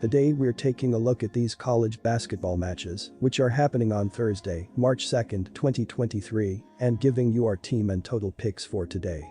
Today we're taking a look at these college basketball matches, which are happening on Thursday, March 2nd, 2023, and giving you our team and total picks for today.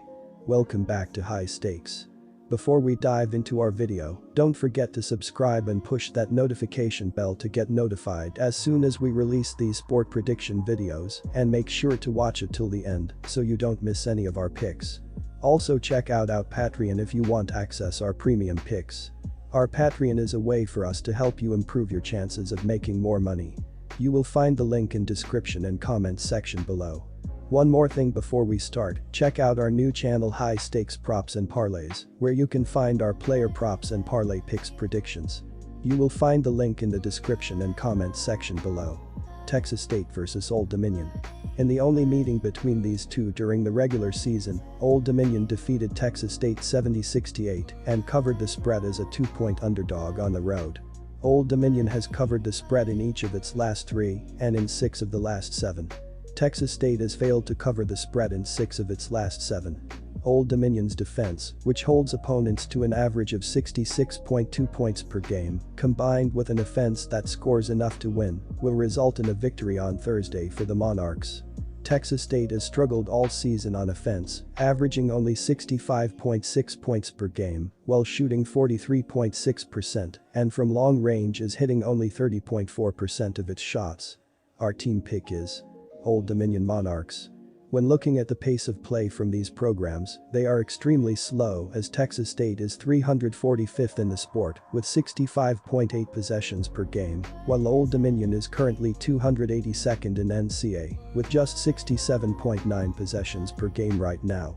Welcome back to High Stakes. Before we dive into our video, don't forget to subscribe and push that notification bell to get notified as soon as we release these sport prediction videos, and make sure to watch it till the end so you don't miss any of our picks. Also check out our Patreon if you want access our premium picks. Our Patreon is a way for us to help you improve your chances of making more money. You will find the link in description and comments section below. One more thing before we start, check out our new channel High Stakes Props and Parlays, where you can find our player props and parlay picks predictions. You will find the link in the description and comments section below. Texas State vs Old Dominion. In the only meeting between these two during the regular season, Old Dominion defeated Texas State 70-68 and covered the spread as a 2-point underdog on the road. Old Dominion has covered the spread in each of its last 3 and in 6 of the last 7. Texas State has failed to cover the spread in 6 of its last 7. Old Dominion's defense, which holds opponents to an average of 66.2 points per game, combined with an offense that scores enough to win, will result in a victory on Thursday for the Monarchs. Texas State has struggled all season on offense, averaging only 65.6 points per game, while shooting 43.6%, and from long range is hitting only 30.4% of its shots. Our team pick is Old Dominion Monarchs. When looking at the pace of play from these programs, they are extremely slow as Texas State is 345th in the sport with 65.8 possessions per game, while Old Dominion is currently 282nd in NCAA with just 67.9 possessions per game right now.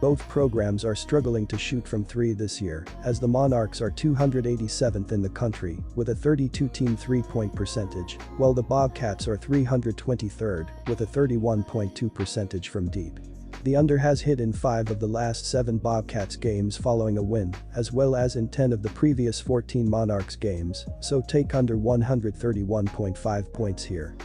Both programs are struggling to shoot from 3 this year, as the Monarchs are 287th in the country with a 32-team 3-point percentage, while the Bobcats are 323rd with a 31.2 percentage from deep. The under has hit in 5 of the last 7 Bobcats games following a win, as well as in 10 of the previous 14 Monarchs games, so take under 131.5 points here.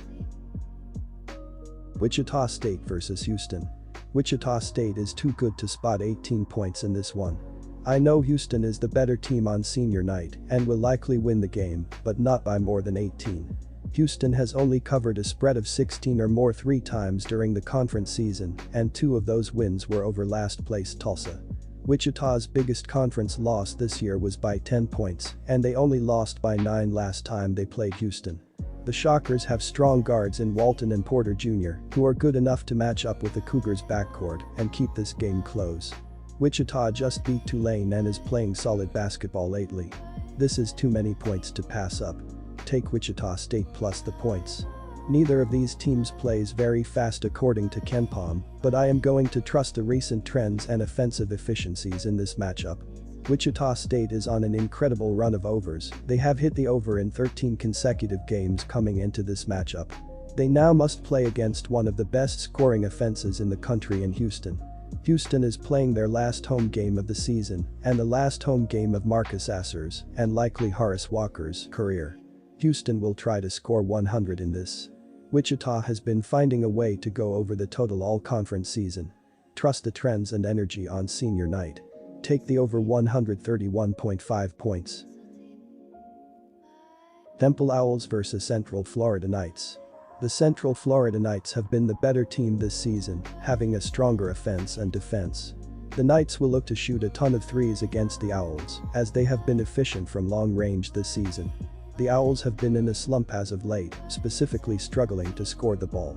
Wichita State vs Houston. Wichita State is too good to spot 18 points in this one. I know Houston is the better team on senior night and will likely win the game, but not by more than 18. Houston has only covered a spread of 16 or more 3 times during the conference season, and 2 of those wins were over last place Tulsa. Wichita's biggest conference loss this year was by 10 points, and they only lost by 9 last time they played Houston. The Shockers have strong guards in Walton and Porter Jr., who are good enough to match up with the Cougars' backcourt and keep this game close. Wichita just beat Tulane and is playing solid basketball lately. This is too many points to pass up. Take Wichita State plus the points. Neither of these teams plays very fast according to KenPom, but I am going to trust the recent trends and offensive efficiencies in this matchup. Wichita State is on an incredible run of overs. They have hit the over in 13 consecutive games coming into this matchup. They now must play against one of the best scoring offenses in the country in Houston. Houston is playing their last home game of the season and the last home game of Marcus Asser's and likely Horace Walker's career. Houston will try to score 100 in this. Wichita has been finding a way to go over the total all-conference season. Trust the trends and energy on senior night. Take the over 131.5 points. Temple Owls vs Central Florida Knights. The Central Florida Knights have been the better team this season, having a stronger offense and defense. The Knights will look to shoot a ton of threes against the Owls, as they have been efficient from long range this season. The Owls have been in a slump as of late, specifically struggling to score the ball.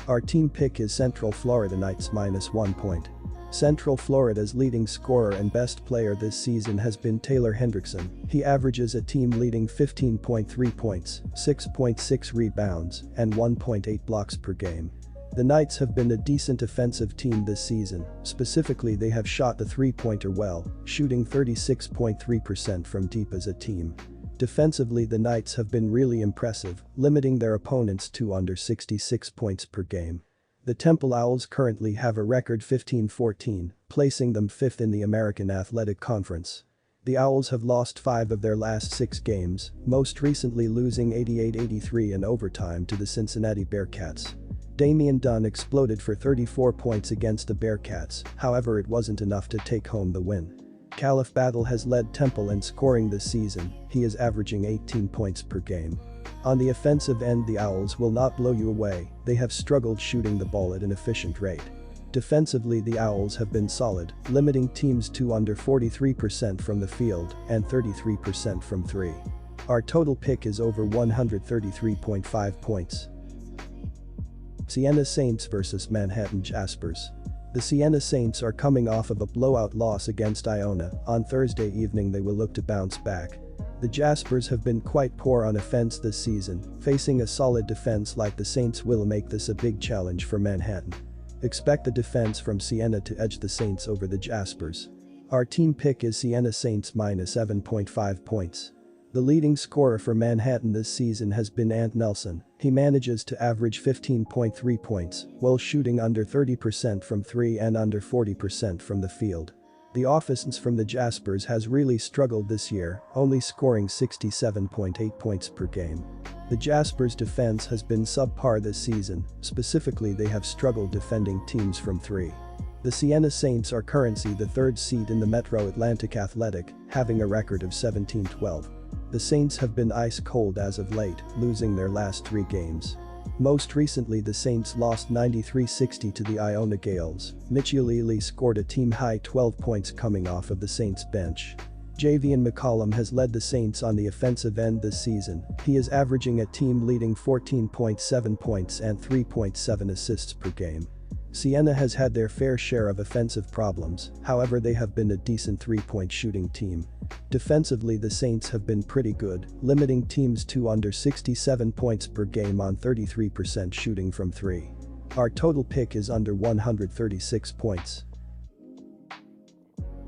Our team pick is Central Florida Knights -1 point. Central Florida's leading scorer and best player this season has been Taylor Hendrickson. He averages a team-leading 15.3 points, 6.6 rebounds, and 1.8 blocks per game. The Knights have been a decent offensive team this season, specifically they have shot the three-pointer well, shooting 36.3% from deep as a team. Defensively, the Knights have been really impressive, limiting their opponents to under 66 points per game. The Temple Owls currently have a record 15-14, placing them 5th in the American Athletic Conference. The Owls have lost 5 of their last 6 games, most recently losing 88-83 in overtime to the Cincinnati Bearcats. Damian Dunn exploded for 34 points against the Bearcats, however it wasn't enough to take home the win. Caliph Battle has led Temple in scoring this season, he is averaging 18 points per game. On the offensive end, the Owls will not blow you away, they have struggled shooting the ball at an efficient rate. Defensively, the Owls have been solid, limiting teams to under 43% from the field and 33% from 3. Our total pick is over 133.5 points. Siena Saints vs Manhattan Jaspers. The Siena Saints are coming off of a blowout loss against Iona. On Thursday evening they will look to bounce back. The Jaspers have been quite poor on offense this season, facing a solid defense like the Saints will make this a big challenge for Manhattan. Expect the defense from Siena to edge the Saints over the Jaspers. Our team pick is Siena Saints -7.5 points. The leading scorer for Manhattan this season has been Ant Nelson. He manages to average 15.3 points while shooting under 30% from 3 and under 40% from the field. The offense from the Jaspers has really struggled this year, only scoring 67.8 points per game. The Jaspers' defense has been subpar this season, specifically they have struggled defending teams from 3. The Siena Saints are currently the 3rd seed in the Metro Atlantic Athletic, having a record of 17-12. The Saints have been ice cold as of late, losing their last 3 games. Most recently the Saints lost 93-60 to the Iona Gales. Michialili scored a team-high 12 points coming off of the Saints bench. Javian McCollum has led the Saints on the offensive end this season. He is averaging a team-leading 14.7 points and 3.7 assists per game. Siena has had their fair share of offensive problems, however they have been a decent 3-point shooting team. Defensively the Saints have been pretty good, limiting teams to under 67 points per game on 33% shooting from 3. Our total pick is under 136 points.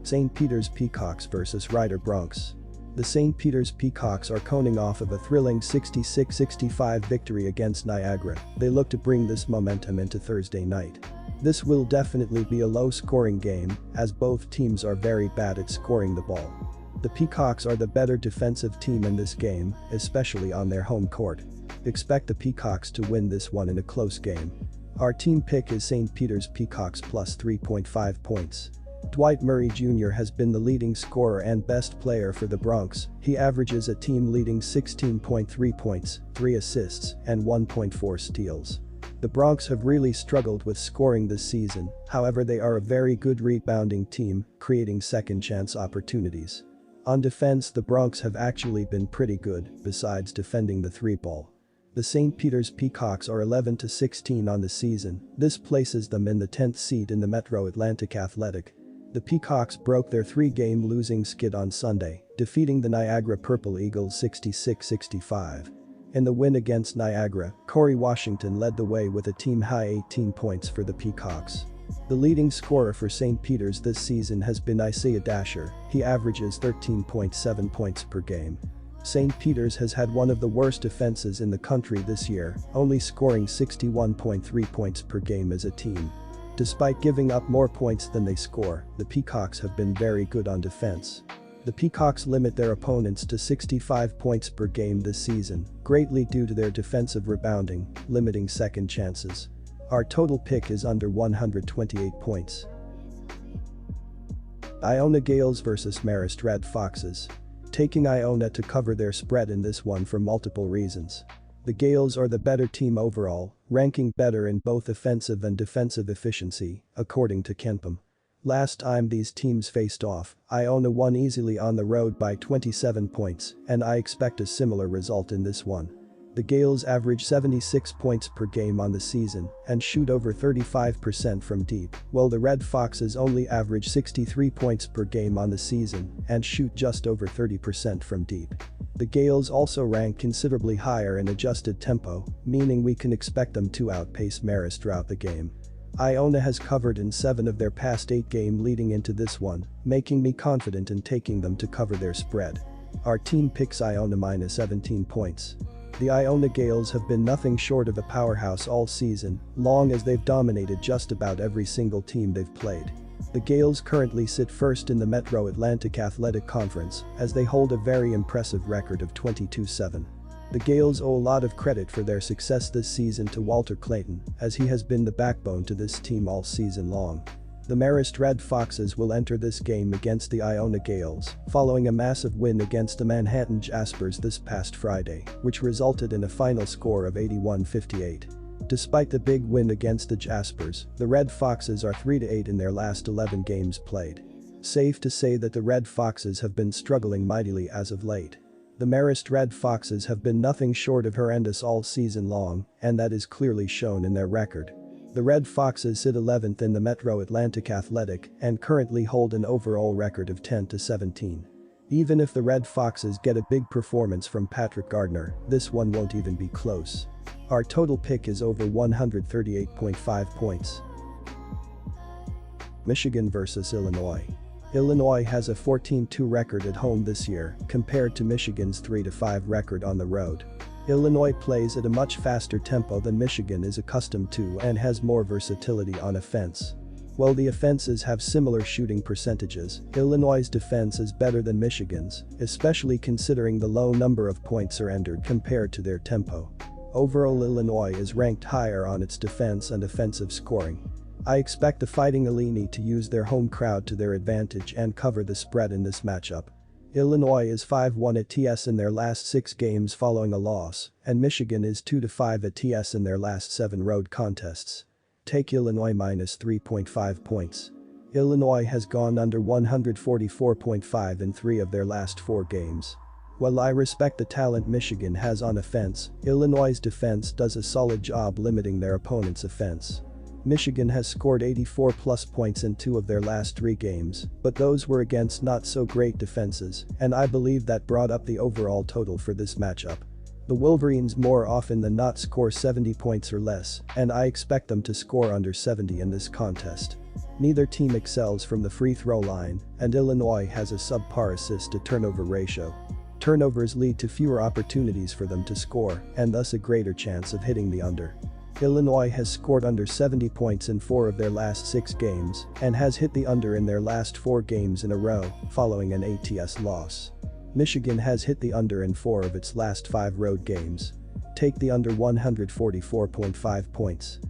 St. Peter's Peacocks vs Ryder Bronx. The St. Peter's Peacocks are coming off of a thrilling 66-65 victory against Niagara. They look to bring this momentum into Thursday night. This will definitely be a low-scoring game, as both teams are very bad at scoring the ball. The Peacocks are the better defensive team in this game, especially on their home court. Expect the Peacocks to win this one in a close game. Our team pick is St. Peter's Peacocks plus 3.5 points. Dwight Murray Jr. has been the leading scorer and best player for the Bronx. He averages a team-leading 16.3 points, 3 assists, and 1.4 steals. The Bronx have really struggled with scoring this season, however they are a very good rebounding team, creating second-chance opportunities. On defense the Bronx have actually been pretty good, besides defending the 3-ball. The St. Peter's Peacocks are 11-16 on the season. This places them in the 10th seed in the Metro Atlantic Athletic. The Peacocks broke their 3-game losing skid on Sunday, defeating the Niagara Purple Eagles 66-65. In the win against Niagara, Corey Washington led the way with a team-high 18 points for the Peacocks. The leading scorer for St. Peter's this season has been Isaiah Dasher. He averages 13.7 points per game. St. Peter's has had one of the worst defenses in the country this year, only scoring 61.3 points per game as a team. Despite giving up more points than they score, the Peacocks have been very good on defense. The Peacocks limit their opponents to 65 points per game this season, greatly due to their defensive rebounding, limiting second chances. Our total pick is under 128 points. Iona Gales vs Marist Red Foxes. Taking Iona to cover their spread in this one for multiple reasons. The Gales are the better team overall, ranking better in both offensive and defensive efficiency, according to KenPom. Last time these teams faced off, Iona won easily on the road by 27 points, and I expect a similar result in this one. The Gales average 76 points per game on the season and shoot over 35% from deep, while the Red Foxes only average 63 points per game on the season and shoot just over 30% from deep. The Gales also rank considerably higher in adjusted tempo, meaning we can expect them to outpace Marist throughout the game. Iona has covered in 7 of their past 8 games leading into this one, making me confident in taking them to cover their spread. Our team picks Iona minus 17 points. The Iona Gales have been nothing short of a powerhouse all season, long as they've dominated just about every single team they've played. The Gales currently sit first in the Metro Atlantic Athletic Conference, as they hold a very impressive record of 22-7. The Gales owe a lot of credit for their success this season to Walter Clayton, as he has been the backbone to this team all season long. The Marist Red Foxes will enter this game against the Iona Gales, following a massive win against the Manhattan Jaspers this past Friday, which resulted in a final score of 81-58. Despite the big win against the Jaspers, the Red Foxes are 3-8 in their last 11 games played. Safe to say that the Red Foxes have been struggling mightily as of late. The Marist Red Foxes have been nothing short of horrendous all season long, and that is clearly shown in their record. The Red Foxes sit 11th in the Metro Atlantic Athletic and currently hold an overall record of 10-17. Even if the Red Foxes get a big performance from Patrick Gardner, this one won't even be close. Our total pick is over 138.5 points. Michigan vs Illinois. Illinois has a 14-2 record at home this year compared to Michigan's 3-5 record on the road. Illinois plays at a much faster tempo than Michigan is accustomed to and has more versatility on offense. While the offenses have similar shooting percentages, Illinois' defense is better than Michigan's, especially considering the low number of points surrendered compared to their tempo. Overall, Illinois is ranked higher on its defense and offensive scoring. I expect the Fighting Illini to use their home crowd to their advantage and cover the spread in this matchup. Illinois is 5-1 at TS in their last 6 games following a loss, and Michigan is 2-5 at TS in their last 7 road contests. Take Illinois minus 3.5 points. Illinois has gone under 144.5 in 3 of their last 4 games. While I respect the talent Michigan has on offense, Illinois' defense does a solid job limiting their opponent's offense. Michigan has scored 84+ points in 2 of their last 3 games, but those were against not-so-great defenses, and I believe that brought up the overall total for this matchup. The Wolverines more often than not score 70 points or less, and I expect them to score under 70 in this contest. Neither team excels from the free throw line, and Illinois has a subpar assist-to-turnover ratio. Turnovers lead to fewer opportunities for them to score, and thus a greater chance of hitting the under. Illinois has scored under 70 points in 4 of their last 6 games and has hit the under in their last 4 games in a row, following an ATS loss. Michigan has hit the under in 4 of its last 5 road games. Take the under 144.5 points.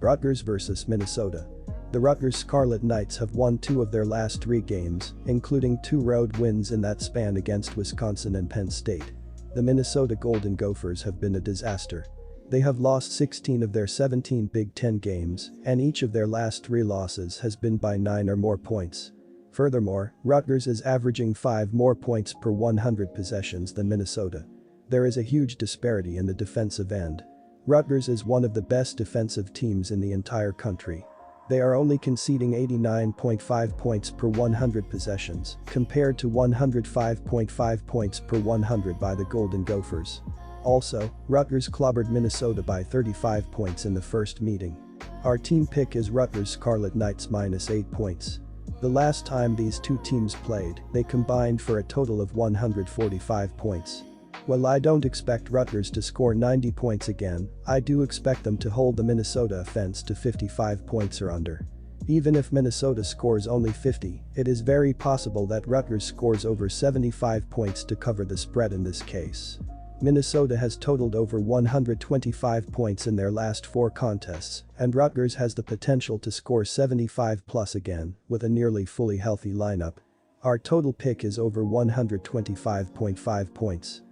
Rutgers vs Minnesota. The Rutgers Scarlet Knights have won 2 of their last 3 games, including 2 road wins in that span against Wisconsin and Penn State. The Minnesota Golden Gophers have been a disaster. They have lost 16 of their 17 Big Ten games, and each of their last 3 losses has been by 9 or more points. Furthermore, Rutgers is averaging 5 more points per 100 possessions than Minnesota. There is a huge disparity in the defensive end. Rutgers is one of the best defensive teams in the entire country. They are only conceding 89.5 points per 100 possessions, compared to 105.5 points per 100 by the Golden Gophers. Also, Rutgers clobbered Minnesota by 35 points in the first meeting. Our team pick is Rutgers Scarlet Knights minus 8 points. The last time these 2 teams played, they combined for a total of 145 points. While I don't expect Rutgers to score 90 points again, I do expect them to hold the Minnesota offense to 55 points or under. Even if Minnesota scores only 50, it is very possible that Rutgers scores over 75 points to cover the spread in this case. Minnesota has totaled over 125 points in their last 4 contests, and Rutgers has the potential to score 75+ again, with a nearly fully healthy lineup. Our total pick is over 125.5 points.